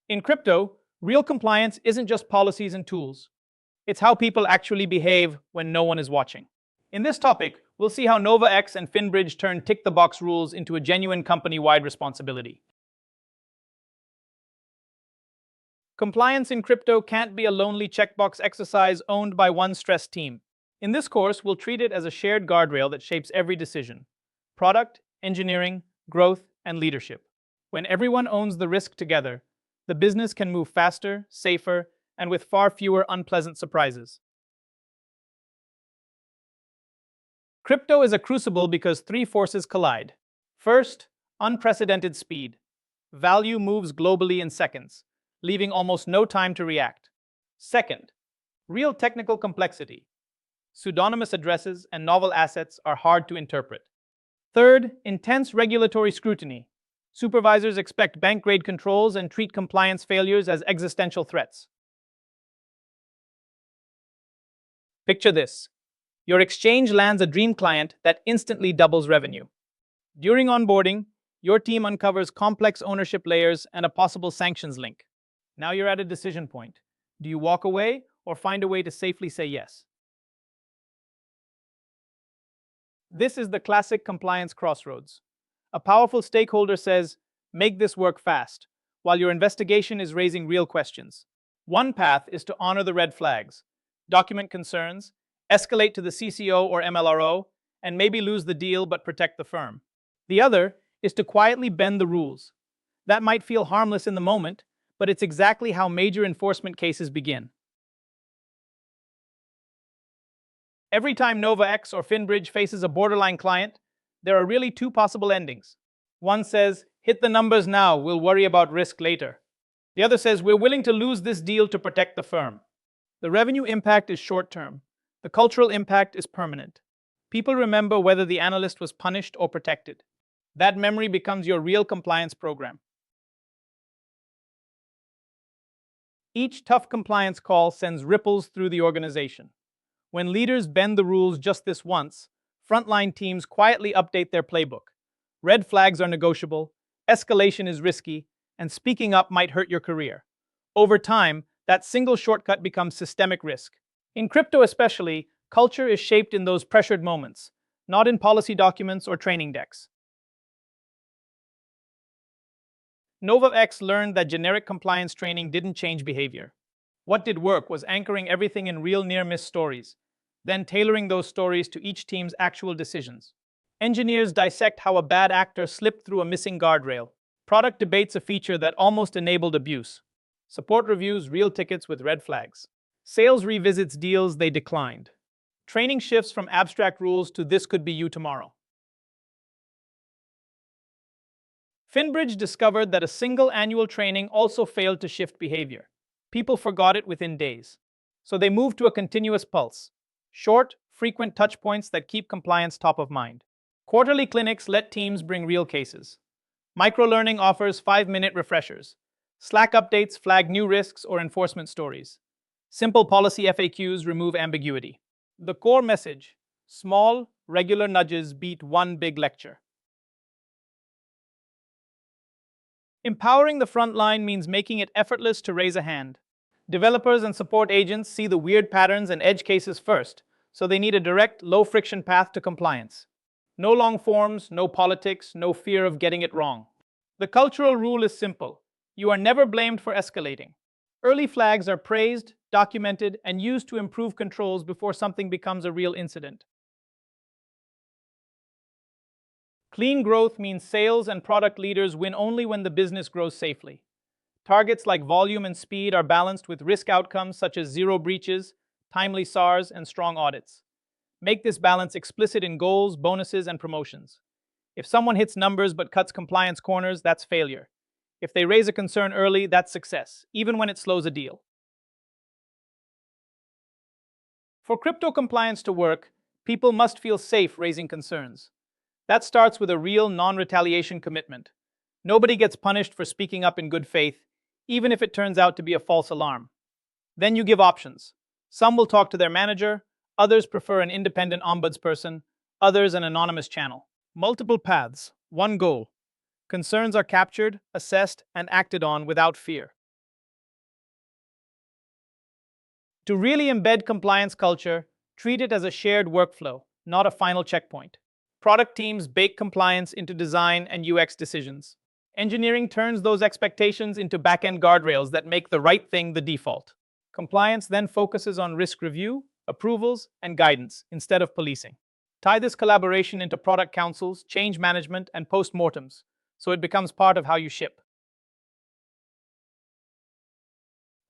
In crypto, real compliance isn't just policies and tools. It's how people actually behave when no one is watching. In this topic, we'll see how NovaX and FinBridge turn tick-the-box rules into a genuine company-wide responsibility. Compliance in crypto can't be a lonely checkbox exercise owned by one stressed team. In this course, we'll treat it as a shared guardrail that shapes every decision: product, engineering, growth, and leadership. When everyone owns the risk together, the business can move faster, safer, and with far fewer unpleasant surprises. Crypto is a crucible because three forces collide. First, unprecedented speed. Value moves globally in seconds, leaving almost no time to react. Second, real technical complexity. Pseudonymous addresses and novel assets are hard to interpret. Third, intense regulatory scrutiny. Supervisors expect bank-grade controls and treat compliance failures as existential threats. Picture this. Your exchange lands a dream client that instantly doubles revenue. During onboarding, your team uncovers complex ownership layers and a possible sanctions link. Now you're at a decision point. Do you walk away or find a way to safely say yes? This is the classic compliance crossroads. A powerful stakeholder says, "Make this work fast," while your investigation is raising real questions. One path is to honor the red flags, document concerns, escalate to the CCO or MLRO, and maybe lose the deal but protect the firm. The other is to quietly bend the rules. That might feel harmless in the moment, but it's exactly how major enforcement cases begin. Every time NovaX or FinBridge faces a borderline client, there are really two possible endings. One says, "Hit the numbers now, we'll worry about risk later." The other says, "We're willing to lose this deal to protect the firm." The revenue impact is short-term. The cultural impact is permanent. People remember whether the analyst was punished or protected. That memory becomes your real compliance program. Each tough compliance call sends ripples through the organization. When leaders bend the rules just this once, frontline teams quietly update their playbook. Red flags are negotiable, escalation is risky, and speaking up might hurt your career. Over time, that single shortcut becomes systemic risk. In crypto especially, culture is shaped in those pressured moments, not in policy documents or training decks. NovaX learned that generic compliance training didn't change behavior. What did work was anchoring everything in real near-miss stories, then tailoring those stories to each team's actual decisions. Engineers dissect how a bad actor slipped through a missing guardrail. Product debates a feature that almost enabled abuse. Support reviews real tickets with red flags. Sales revisits deals they declined. Training shifts from abstract rules to "this could be you tomorrow." FinBridge discovered that a single annual training also failed to shift behavior. People forgot it within days. So they moved to a continuous pulse. Short, frequent touchpoints that keep compliance top of mind. Quarterly clinics let teams bring real cases. Microlearning offers 5-minute refreshers. Slack updates flag new risks or enforcement stories. Simple policy FAQs remove ambiguity. The core message: small, regular nudges beat one big lecture. Empowering the front line means making it effortless to raise a hand. Developers and support agents see the weird patterns and edge cases first, so they need a direct, low-friction path to compliance. No long forms, no politics, no fear of getting it wrong. The cultural rule is simple. You are never blamed for escalating. Early flags are praised, documented, and used to improve controls before something becomes a real incident. Clean growth means sales and product leaders win only when the business grows safely. Targets like volume and speed are balanced with risk outcomes such as zero breaches, timely SARs, and strong audits. Make this balance explicit in goals, bonuses, and promotions. If someone hits numbers but cuts compliance corners, that's failure. If they raise a concern early, that's success, even when it slows a deal. For crypto compliance to work, people must feel safe raising concerns. That starts with a real non-retaliation commitment. Nobody gets punished for speaking up in good faith, even if it turns out to be a false alarm. Then you give options. Some will talk to their manager, others prefer an independent ombudsperson, others an anonymous channel. Multiple paths, one goal. Concerns are captured, assessed, and acted on without fear. To really embed compliance culture, treat it as a shared workflow, not a final checkpoint. Product teams bake compliance into design and UX decisions. Engineering turns those expectations into back-end guardrails that make the right thing the default. Compliance then focuses on risk review, approvals, and guidance instead of policing. Tie this collaboration into product councils, change management, and post-mortems, so it becomes part of how you ship.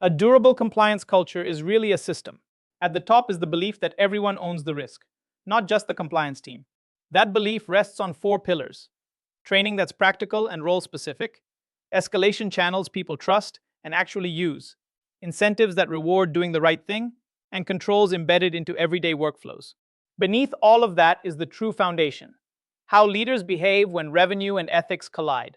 A durable compliance culture is really a system. At the top is the belief that everyone owns the risk, not just the compliance team. That belief rests on four pillars: training that's practical and role-specific, escalation channels people trust and actually use, incentives that reward doing the right thing, and controls embedded into everyday workflows. Beneath all of that is the true foundation: how leaders behave when revenue and ethics collide.